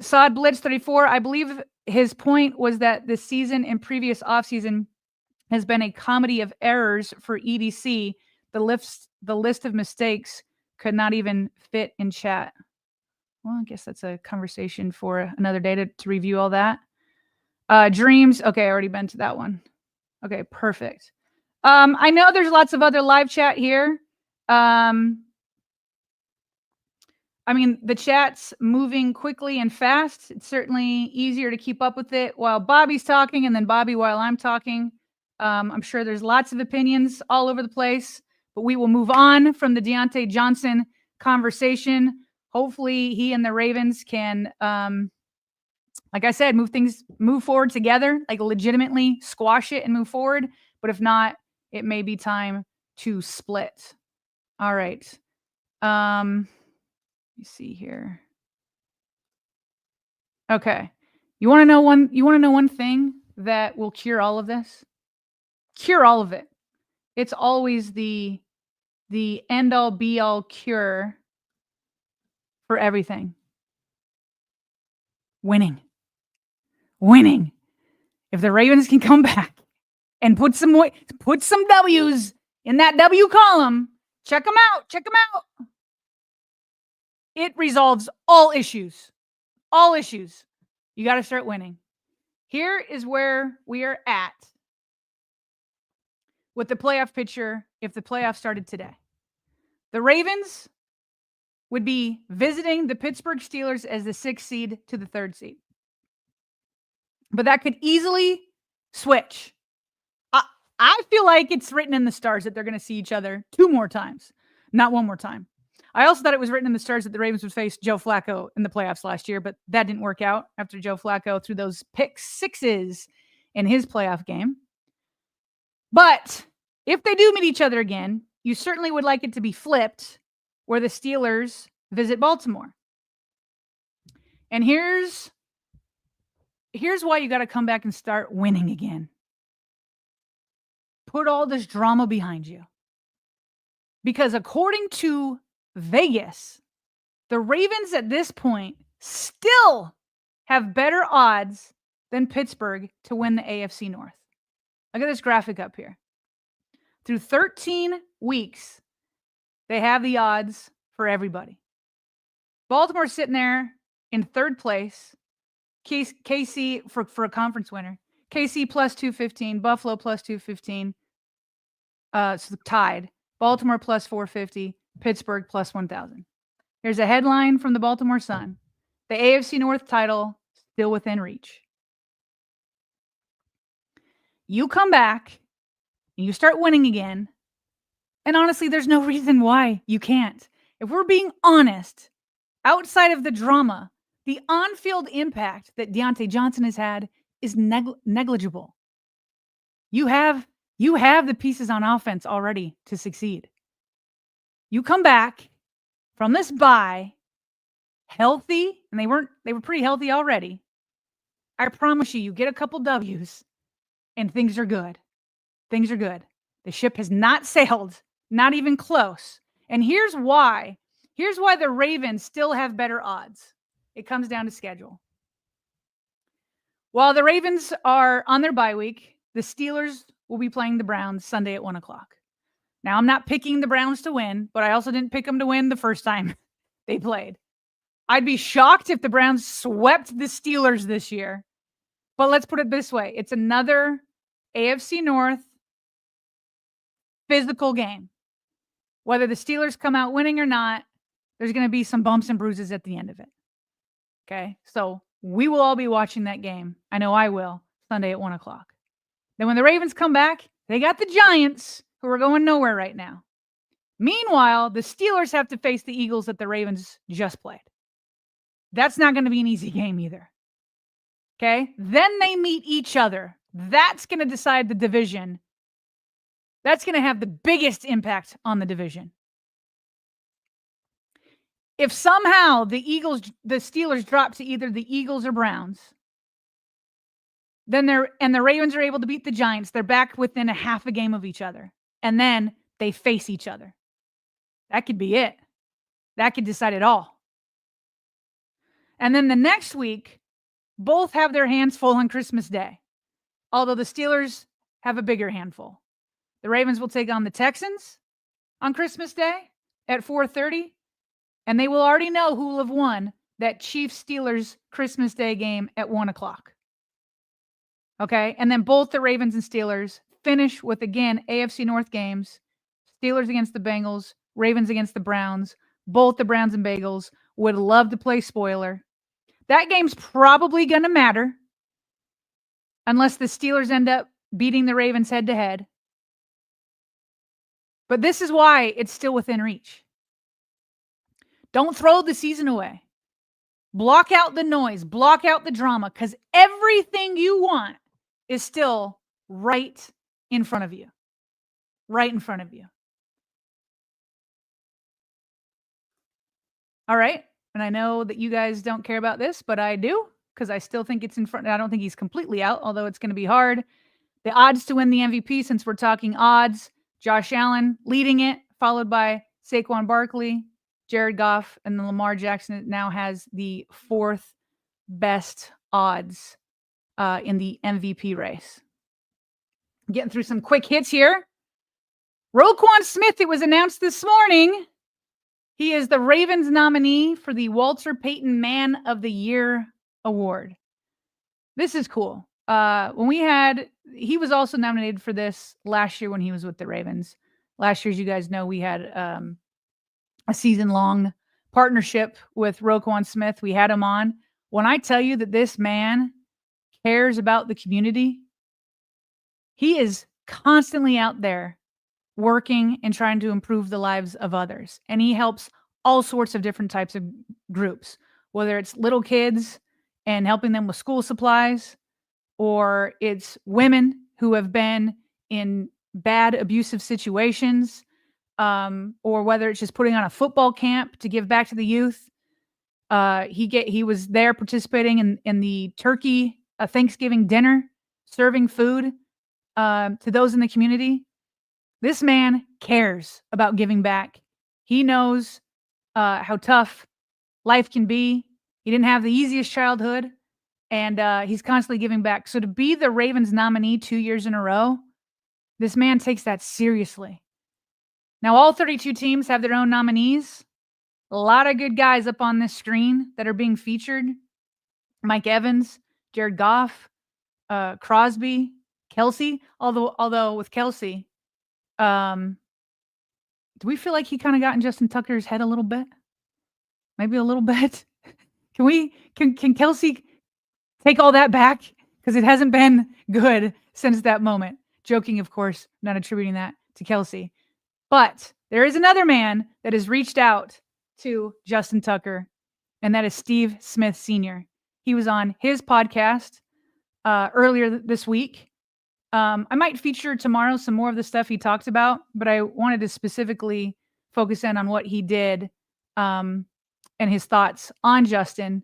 Saad Blitz 34. I believe his point was that this season and previous offseason has been a comedy of errors for EDC. The list of mistakes could not even fit in chat. Well, I guess that's a conversation for another day to review all that. Dreams. Okay, I already been to that one. Okay, perfect. I know there's lots of other live chat here. I mean, the chat's moving quickly and fast. It's certainly easier to keep up with it while Bobby's talking and then Bobby while I'm talking. I'm sure there's lots of opinions all over the place, but we will move on from the Deontae Johnson conversation. Hopefully he and the Ravens can, like I said, move forward together, like legitimately squash it and move forward. But if not, it may be time to split. All right. Let me see here. Okay. You want to know one thing that will cure all of this? Cure all of it. It's always the end all be all cure for everything. Winning. If the Ravens can come back and put some W's in that W column, check them out. It resolves all issues. All issues. You got to start winning. Here is where we are at with the playoff picture if the playoffs started today. The Ravens would be visiting the Pittsburgh Steelers as the 6th seed to the 3rd seed. But that could easily switch. I feel like it's written in the stars that they're going to see each other 2 more times, not 1 more time. I also thought it was written in the stars that the Ravens would face Joe Flacco in the playoffs last year, but that didn't work out after Joe Flacco threw those pick sixes in his playoff game. But if they do meet each other again, you certainly would like it to be flipped, where the Steelers visit Baltimore. And here's why you got to come back and start winning again. Put all this drama behind you. Because according to Vegas, the Ravens at this point still have better odds than Pittsburgh to win the AFC North. Look at this graphic up here. Through 13 weeks, they have the odds for everybody. Baltimore's sitting there in 3rd place. KC for a conference winner. KC plus 215, Buffalo plus 215. So tied. Baltimore plus 450, Pittsburgh plus 1,000. Here's a headline from the Baltimore Sun. The AFC North title still within reach. You come back and you start winning again. And honestly, there's no reason why you can't. If we're being honest, outside of the drama, the on-field impact that Deontae Johnson has had is negligible. You have the pieces on offense already to succeed. You come back from this bye healthy, and they were pretty healthy already. I promise you get a couple W's and things are good. Things are good. The ship has not sailed, not even close. And here's why. Here's why the Ravens still have better odds. It comes down to schedule. While the Ravens are on their bye week, the Steelers will be playing the Browns Sunday at 1 o'clock. Now, I'm not picking the Browns to win, but I also didn't pick them to win the first time they played. I'd be shocked if the Browns swept the Steelers this year. But let's put it this way. It's another AFC North physical game. Whether the Steelers come out winning or not, there's going to be some bumps and bruises at the end of it. Okay? So we will all be watching that game. I know I will. Sunday at 1 o'clock. Then when the Ravens come back, they got the Giants, who are going nowhere right now. Meanwhile, the Steelers have to face the Eagles that the Ravens just played. That's not going to be an easy game either. Okay? Then they meet each other. That's going to decide the division. That's going to have the biggest impact on the division. If somehow the Steelers drop to either the Eagles or Browns, then the Ravens are able to beat the Giants, they're back within a half a game of each other. And then they face each other. That could be it. That could decide it all. And then the next week, both have their hands full on Christmas Day. Although the Steelers have a bigger handful. The Ravens will take on the Texans on Christmas Day. at 4:30, and they will already know who will have won that Chiefs-Steelers Christmas Day game at 1 o'clock. Okay? And then both the Ravens and Steelers finish with, again, AFC North games. Steelers against the Bengals, Ravens against the Browns. Both the Browns and Bengals would love to play spoiler. That game's probably going to matter unless the Steelers end up beating the Ravens head-to-head. But this is why it's still within reach. Don't throw the season away. Block out the noise. Block out the drama, because everything you want is still right in front of you. Right in front of you. All right. And I know that you guys don't care about this, but I do, because I still think it's in front. I don't think he's completely out, although it's going to be hard. The odds to win the MVP, since we're talking odds, Josh Allen leading it, followed by Saquon Barkley, Jared Goff, and then Lamar Jackson now has the 4th best odds in the MVP race. Getting through some quick hits here. Roquan Smith, it was announced this morning. He is the Ravens nominee for the Walter Payton Man of the Year award. This is cool. He was also nominated for this last year when he was with the Ravens. Last year, as you guys know, we had a season-long partnership with Roquan Smith. We had him on. When I tell you that this man cares about the community, he is constantly out there working and trying to improve the lives of others. And he helps all sorts of different types of groups, whether it's little kids and helping them with school supplies, or it's women who have been in bad abusive situations, or whether it's just putting on a football camp to give back to the youth. He was there participating in the turkey Thanksgiving dinner, serving food to those in the community. This man cares about giving back. He knows how tough life can be. He didn't have the easiest childhood, and he's constantly giving back. So to be the Ravens nominee 2 years in a row, this man takes that seriously. Now, all 32 teams have their own nominees. A lot of good guys up on this screen that are being featured. Mike Evans, Jared Goff, Crosby, Kelsey. Although with Kelsey, do we feel like he kind of got in Justin Tucker's head a little bit? Maybe a little bit. Can Kelsey take all that back? Because it hasn't been good since that moment. Joking, of course, not attributing that to Kelsey. But there is another man that has reached out to Justin Tucker, and that is Steve Smith Sr. He was on his podcast earlier this week. I might feature tomorrow some more of the stuff he talked about, but I wanted to specifically focus in on what he did and his thoughts on Justin.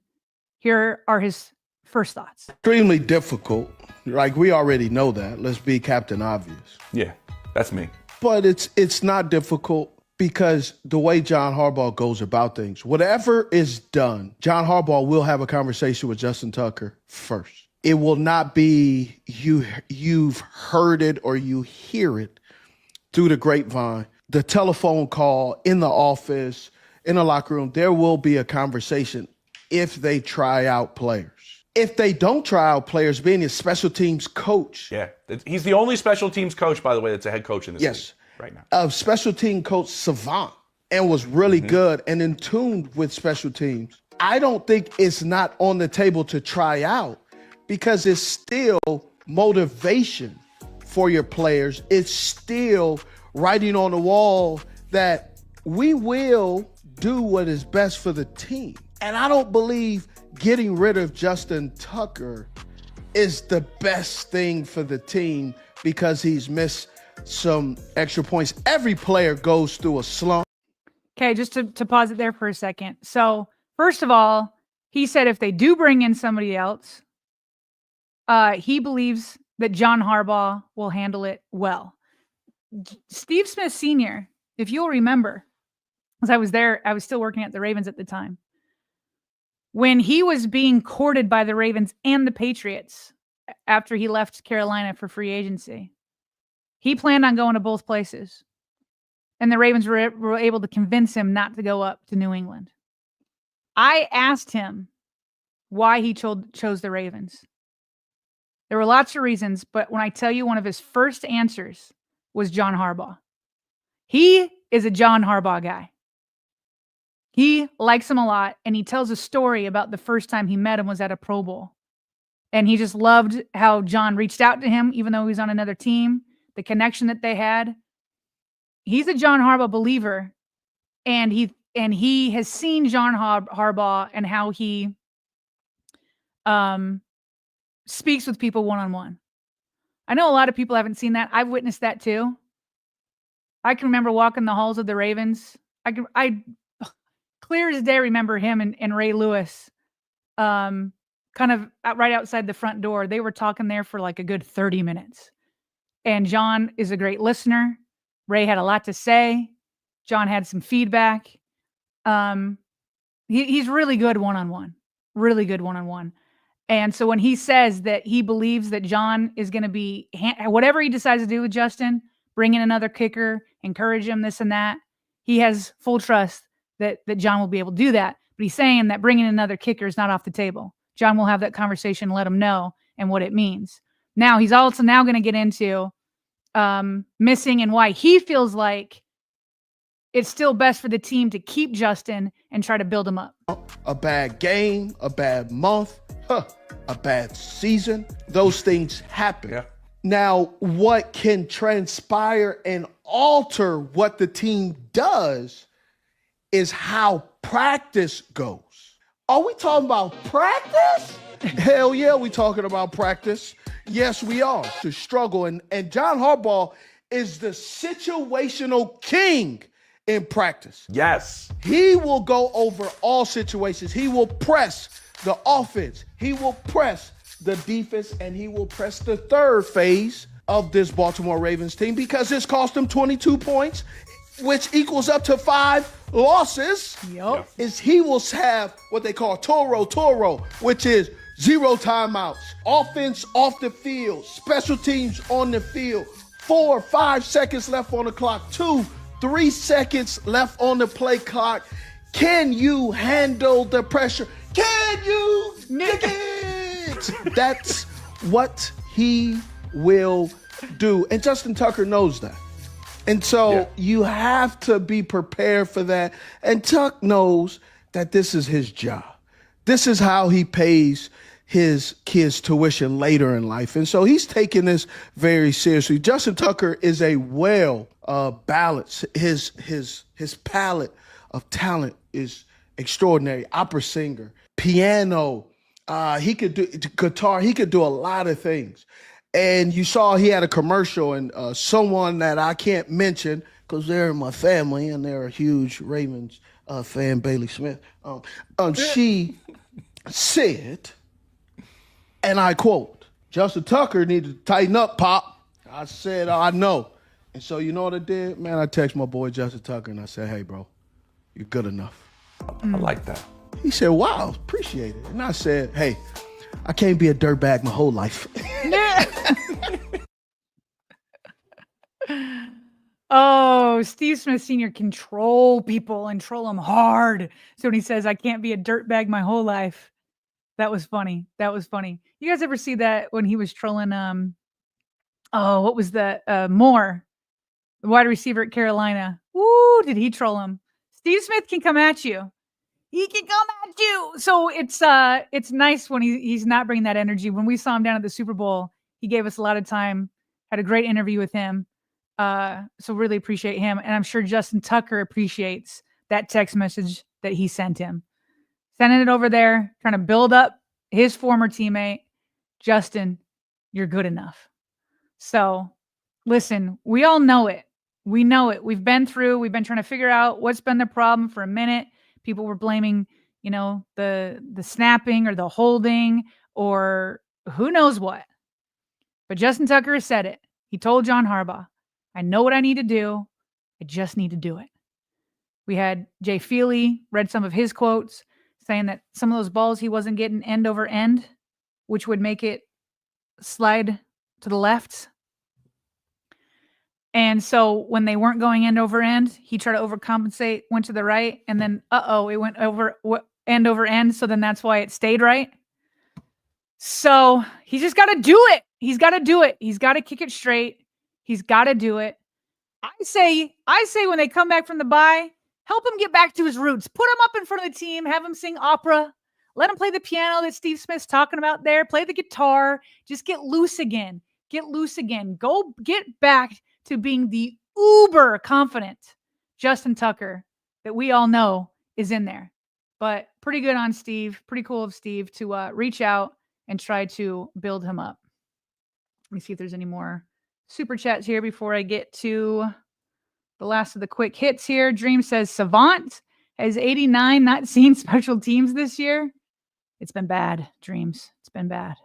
Here are his first thoughts. Extremely difficult. Like, we already know that. Let's be Captain Obvious. Yeah, that's me. But it's not difficult because the way John Harbaugh goes about things, whatever is done, John Harbaugh will have a conversation with Justin Tucker first. It will not be you've heard it or you hear it through the grapevine, the telephone call, in the office, in the locker room. There will be a conversation if they try out players. If they don't try out players, being a special teams coach. Yeah, he's the only special teams coach, by the way, that's a head coach in this league right now. A special team coach savant, and was really good and in tune with special teams. I don't think it's not on the table to try out, because it's still motivation for your players. It's still writing on the wall that we will do what is best for the team. And I don't believe getting rid of Justin Tucker is the best thing for the team because he's missed some extra points. Every player goes through a slump. Okay, just to pause it there for a second. So, first of all, he said if they do bring in somebody else, he believes that John Harbaugh will handle it well. Steve Smith Sr., if you'll remember, because I was there, I was still working at the Ravens at the time. When he was being courted by the Ravens and the Patriots after he left Carolina for free agency, he planned on going to both places. and the Ravens were able to convince him not to go up to New England. I asked him why he chose the Ravens. There were lots of reasons, but when I tell you, one of his first answers was John Harbaugh. He is a John Harbaugh guy. He likes him a lot, and he tells a story about the first time he met him was at a Pro Bowl. And he just loved how John reached out to him, even though he was on another team, the connection that they had. He's a John Harbaugh believer, and he has seen John Harbaugh and how he speaks with people one-on-one. I know a lot of people haven't seen that. I've witnessed that too. I can remember walking the halls of the Ravens. I clear as day remember him and Ray Lewis kind of right outside the front door. They were talking there for like a good 30 minutes. And John is a great listener. Ray had a lot to say. John had some feedback. He's really good one-on-one. Really good one-on-one. And so when he says that he believes that John is going to be, whatever he decides to do with Justin, bring in another kicker, encourage him, this and that, he has full trust that John will be able to do that. But he's saying that bringing in another kicker is not off the table. John will have that conversation, let him know and what it means. Now, he's also now going to get into missing and why he feels like it's still best for the team to keep Justin and try to build him up. A bad game, a bad month, a bad season. Those things happen. Yeah. Now, what can transpire and alter what the team does is how practice goes. Are we talking about practice? Hell yeah, we talking about practice. Yes, we are. To struggle. And John Harbaugh is the situational king in practice. Yes. He will go over all situations. He will press the offense. He will press the defense, and he will press the third phase of this Baltimore Ravens team because it's cost him 22 points, which equals up to 5 losses. Yep. Is he will have what they call Toro, which is 0 timeouts, offense off the field, special teams on the field, 4 or 5 seconds left on the clock, 2, 3 seconds left on the play clock. Can you handle the pressure? Can you nick it? That's what he will do. And Justin Tucker knows that. And so you have to be prepared for that. And Tuck knows that this is his job. This is how he pays his kids' tuition later in life. And so he's taking this very seriously. Justin Tucker is a balanced. His palette of talent is extraordinary. Opera singer, piano, he could do guitar. He could do a lot of things. And you saw he had a commercial, and someone that I can't mention because they're in my family and they're a huge Ravens fan, Bailey Smith. She said, and I quote, "Justin Tucker needed to tighten up, Pop." I said, "I know." And so you know what I did? Man, I texted my boy Justin Tucker and I said, "Hey, bro, you're good enough." I like that. He said, "Wow, appreciate it." And I said, "Hey, I can't be a dirtbag my whole life." Oh, Steve Smith Sr. can troll people and troll them hard. So when he says, "I can't be a dirtbag my whole life," that was funny. That was funny. You guys ever see that when he was trolling, what was that? Moore, the wide receiver at Carolina. Woo, did he troll him? Steve Smith can come at you. He can come at you. So it's nice when he's not bringing that energy. When we saw him down at the Super Bowl, he gave us a lot of time, had a great interview with him. So really appreciate him. And I'm sure Justin Tucker appreciates that text message that he sent him. Sending it over there, trying to build up his former teammate. Justin, you're good enough. So listen, we all know it. We know it. We've been trying to figure out what's been the problem for a minute. People were blaming, the snapping or the holding or who knows what. But Justin Tucker has said it. He told John Harbaugh, "I know what I need to do. I just need to do it." We had Jay Feely read some of his quotes saying that some of those balls he wasn't getting end over end, which would make it slide to the left. And so when they weren't going end over end, he tried to overcompensate, went to the right, and then it went end over end. So then that's why it stayed right. So he's just got to do it. He's got to do it. He's got to kick it straight. He's got to do it. I say when they come back from the bye, help him get back to his roots. Put him up in front of the team. Have him sing opera. Let him play the piano that Steve Smith's talking about there. Play the guitar. Just get loose again. Get loose again. Go get back to being the uber confident Justin Tucker that we all know is in there. But pretty good on Steve. Pretty cool of Steve to reach out and try to build him up. Let me see if there's any more super chats here before I get to the last of the quick hits here. Dream says, Savant has 89 not seen special teams this year. It's been bad, Dreams. It's been bad.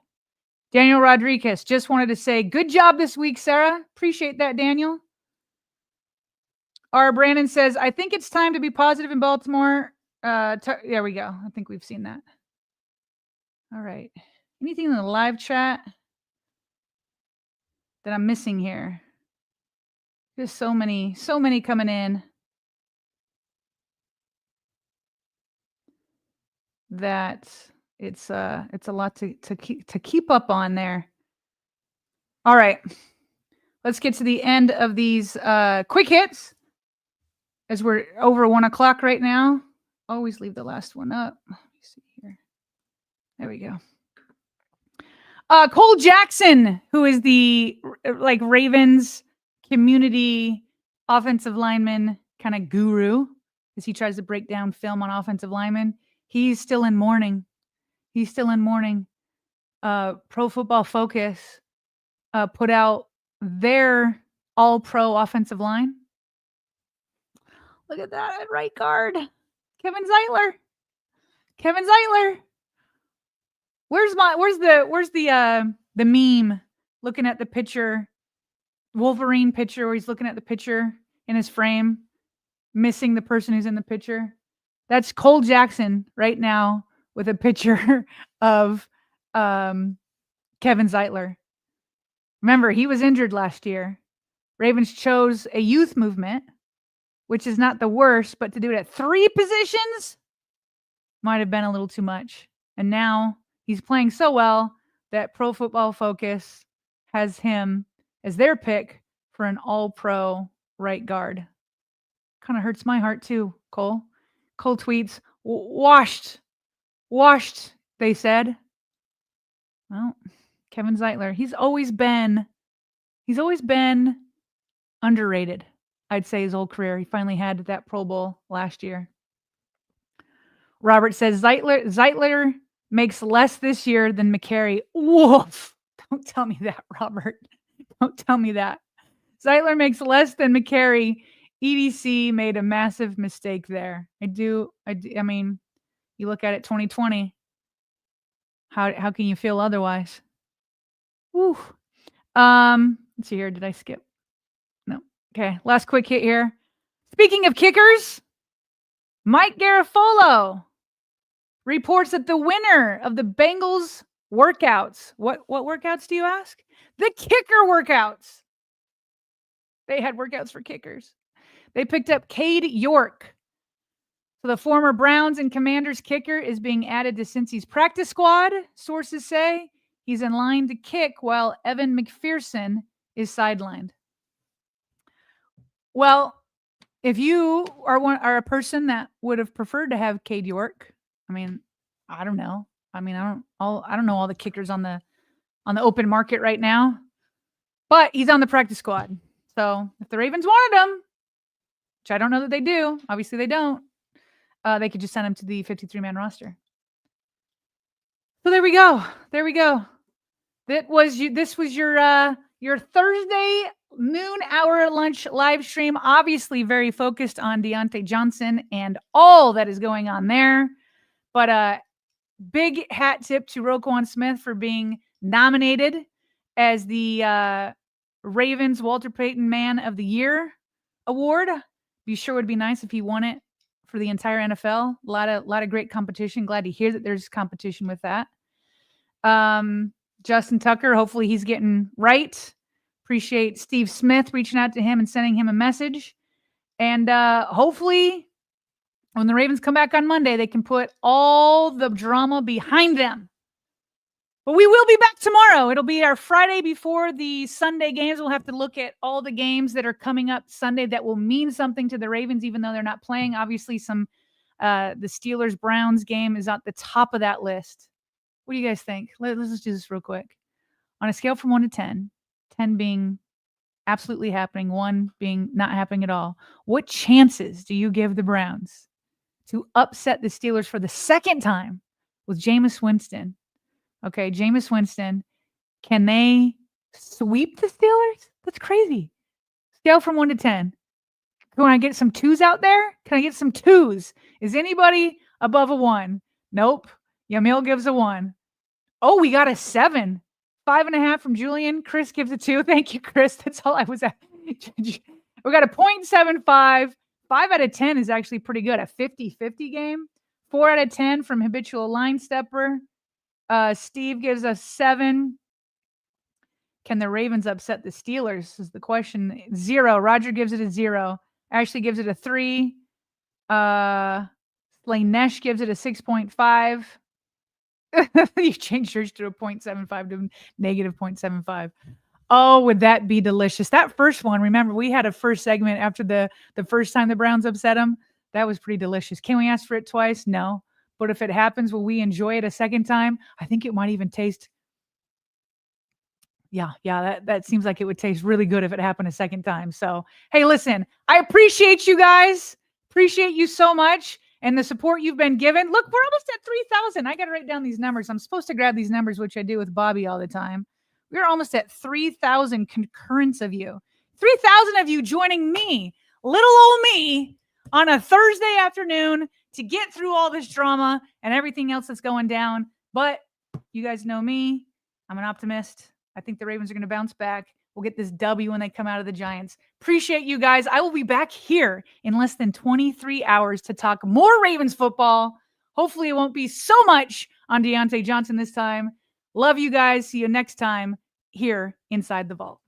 Daniel Rodriguez just wanted to say, good job this week, Sarah. Appreciate that, Daniel. Our Brandon says, I think it's time to be positive in Baltimore. There we go. I think we've seen that. All right. Anything in the live chat that I'm missing here? There's so many coming in that it's a lot to keep up on there. All right, let's get to the end of these quick hits as we're over 1 o'clock right now. Always leave the last one up. Let me see here. There we go. Cole Jackson, who is the Ravens community offensive lineman kind of guru, as he tries to break down film on offensive linemen. He's still in mourning. Pro Football Focus put out their all-pro offensive line. Look at that at right guard. Kevin Zeitler. Where's the meme looking at the picture, Wolverine picture, where he's looking at the picture in his frame, missing the person who's in the picture? That's Cole Jackson right now with a picture of Kevin Zeitler. Remember, he was injured last year. Ravens chose a youth movement, which is not the worst, but to do it at 3 positions might have been a little too much. And now he's playing so well that Pro Football Focus has him as their pick for an all-pro right guard. Kind of hurts my heart too, Cole. Cole tweets, washed, they said. Well, Kevin Zeitler, he's always been underrated, I'd say, his whole career. He finally had that Pro Bowl last year. Robert says, Zeitler makes less this year than McCary. Woof. Don't tell me that, Robert. Don't tell me that. Zeitler makes less than McCary. EDC made a massive mistake there. I mean, you look at it 2020. How can you feel otherwise? Woo. Let's see here. Did I skip? No. Okay. Last quick hit here. Speaking of kickers, Mike Garafolo reports that the winner of the Bengals workouts. What workouts do you ask? The kicker workouts. They had workouts for kickers. They picked up Cade York. So the former Browns and Commanders kicker is being added to Cincy's practice squad. Sources say he's in line to kick while Evan McPherson is sidelined. Well, if you are a person that would have preferred to have Cade York, I mean, I don't know. I don't know all the kickers on the open market right now, but he's on the practice squad. So if the Ravens wanted him, which I don't know that they do, obviously they don't, they could just send him to the 53-man roster. So there we go. This was your Thursday noon hour lunch live stream. Obviously very focused on Deontae Johnson and all that is going on there. But big hat tip to Roquan Smith for being nominated as the Ravens Walter Payton Man of the Year award. Be sure it would be nice if he won it for the entire NFL. A lot of great competition. Glad to hear that there's competition with that. Justin Tucker, hopefully he's getting right. Appreciate Steve Smith reaching out to him and sending him a message. And hopefully when the Ravens come back on Monday, they can put all the drama behind them. But we will be back tomorrow. It'll be our Friday before the Sunday games. We'll have to look at all the games that are coming up Sunday that will mean something to the Ravens, even though they're not playing. Obviously, the Steelers-Browns game is at the top of that list. What do you guys think? Let's just do this real quick. On a scale from 1 to 10, 10 being absolutely happening, 1 being not happening at all, what chances do you give the Browns to upset the Steelers for the second time with Jameis Winston? Okay, Jameis Winston, can they sweep the Steelers? That's crazy. Scale from 1 to 10. Can I get some 2s out there? Can I get some 2s? Is anybody above a 1? Nope. Yamil gives a 1. Oh, we got a 7. 5.5 from Julian. Chris gives a 2. Thank you, Chris. That's all I was at. We got a 0.75. 5 out of 10 is actually pretty good. A 50-50 game. 4 out of 10 from Habitual Line Stepper. Steve gives us 7. Can the Ravens upset the Steelers is the question. 0. Roger gives it a 0. Ashley gives it a 3. Slanesh gives it a 6.5. You changed yours to a 0.75 to negative 0.75. Oh, would that be delicious? That first one, remember, we had a first segment after the first time the Browns upset them. That was pretty delicious. Can we ask for it twice? No. But if it happens, will we enjoy it a second time? I think it might even taste. Yeah, that seems like it would taste really good if it happened a second time. So, hey, listen, I appreciate you guys. Appreciate you so much and the support you've been given. Look, we're almost at 3,000. I got to write down these numbers. I'm supposed to grab these numbers, which I do with Bobby all the time. We're almost at 3,000 concurrence of you. 3,000 of you joining me, little old me, on a Thursday afternoon to get through all this drama and everything else that's going down. But you guys know me. I'm an optimist. I think the Ravens are going to bounce back. We'll get this W when they come out of the Giants. Appreciate you guys. I will be back here in less than 23 hours to talk more Ravens football. Hopefully it won't be so much on Deontae Johnson this time. Love you guys. See you next time here inside the vault.